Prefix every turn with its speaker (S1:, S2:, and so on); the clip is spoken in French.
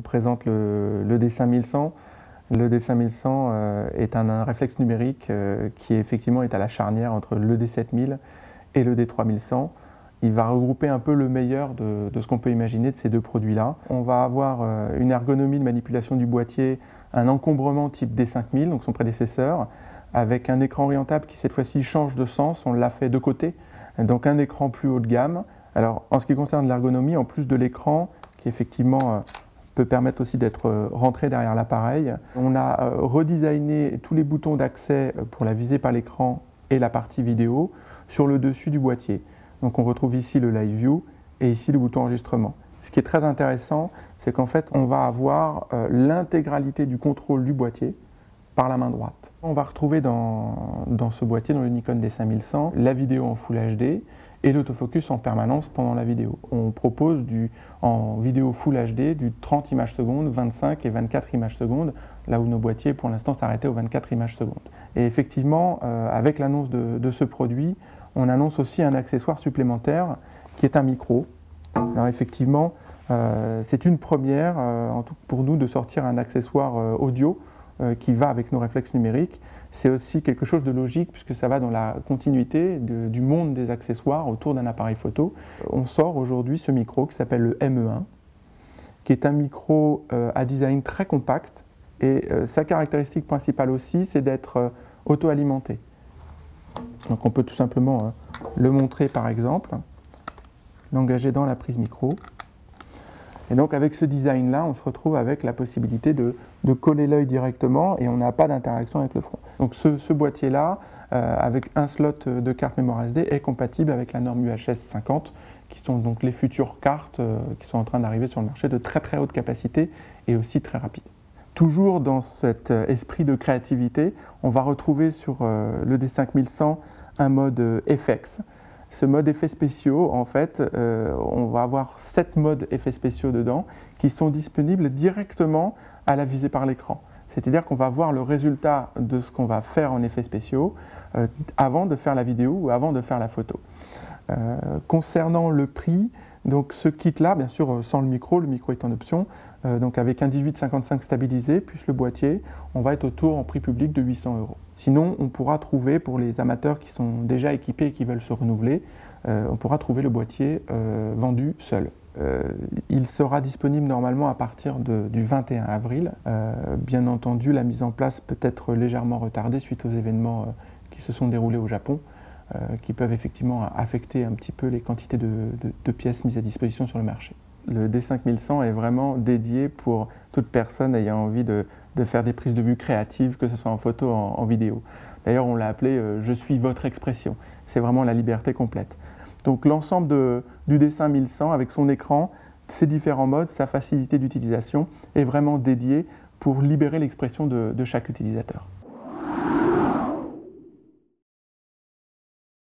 S1: vous présente le D5100. Le D5100 est un réflexe numérique qui effectivement est à la charnière entre le D7000 et le D3100. Il va regrouper un peu le meilleur de ce qu'on peut imaginer de ces deux produits-là. On va avoir une ergonomie de manipulation du boîtier, un encombrement type D5000, donc son prédécesseur, avec un écran orientable qui cette fois-ci change de sens, on l'a fait de côté, donc un écran plus haut de gamme. Alors en ce qui concerne l'ergonomie, en plus de l'écran, qui effectivement peut permettre aussi d'être rentré derrière l'appareil, on a redesigné tous les boutons d'accès pour la visée par l'écran et la partie vidéo sur le dessus du boîtier. Donc on retrouve ici le Live View et ici le bouton enregistrement. Ce qui est très intéressant, c'est qu'en fait on va avoir l'intégralité du contrôle du boîtier par la main droite. On va retrouver dans ce boîtier, dans le Nikon D5100, la vidéo en Full HD et l'autofocus en permanence pendant la vidéo. On propose en vidéo Full HD du 30 images secondes, 25 et 24 images secondes, là où nos boîtiers pour l'instant s'arrêtaient aux 24 images secondes. Et effectivement, avec l'annonce de ce produit, on annonce aussi un accessoire supplémentaire qui est un micro. Alors effectivement, c'est une première pour nous de sortir un accessoire audio qui va avec nos réflexes numériques. C'est aussi quelque chose de logique puisque ça va dans la continuité du monde des accessoires autour d'un appareil photo. On sort aujourd'hui ce micro qui s'appelle le ME1, qui est un micro à design très compact et sa caractéristique principale aussi, c'est d'être auto-alimenté. Donc on peut tout simplement le montrer par exemple, l'engager dans la prise micro. Et donc avec ce design-là, on se retrouve avec la possibilité de coller l'œil directement et on n'a pas d'interaction avec le front. Donc ce boîtier-là, avec un slot de carte mémoire SD, est compatible avec la norme UHS 50, qui sont donc les futures cartes qui sont en train d'arriver sur le marché de très très haute capacité et aussi très rapide. Toujours dans cet esprit de créativité, on va retrouver sur le D5100 un mode FX. Ce mode effets spéciaux, en fait, on va avoir 7 modes effets spéciaux dedans qui sont disponibles directement à la visée par l'écran. C'est-à-dire qu'on va voir le résultat de ce qu'on va faire en effets spéciaux avant de faire la vidéo ou avant de faire la photo. Concernant le prix, donc ce kit-là, bien sûr sans le micro est en option, donc avec un 1855 stabilisé plus le boîtier, on va être autour en prix public de 800 €. Sinon, on pourra trouver, pour les amateurs qui sont déjà équipés et qui veulent se renouveler, on pourra trouver le boîtier vendu seul. Il sera disponible normalement à partir du 21 avril. Bien entendu, la mise en place peut être légèrement retardée suite aux événements qui se sont déroulés au Japon, qui peuvent effectivement affecter un petit peu les quantités de pièces mises à disposition sur le marché. Le D5100 est vraiment dédié pour toute personne ayant envie de faire des prises de vue créatives, que ce soit en photo ou en vidéo. D'ailleurs, on l'a appelé « Je suis votre expression ». C'est vraiment la liberté complète. Donc l'ensemble du D5100 avec son écran, ses différents modes, sa facilité d'utilisation est vraiment dédié pour libérer l'expression de chaque utilisateur.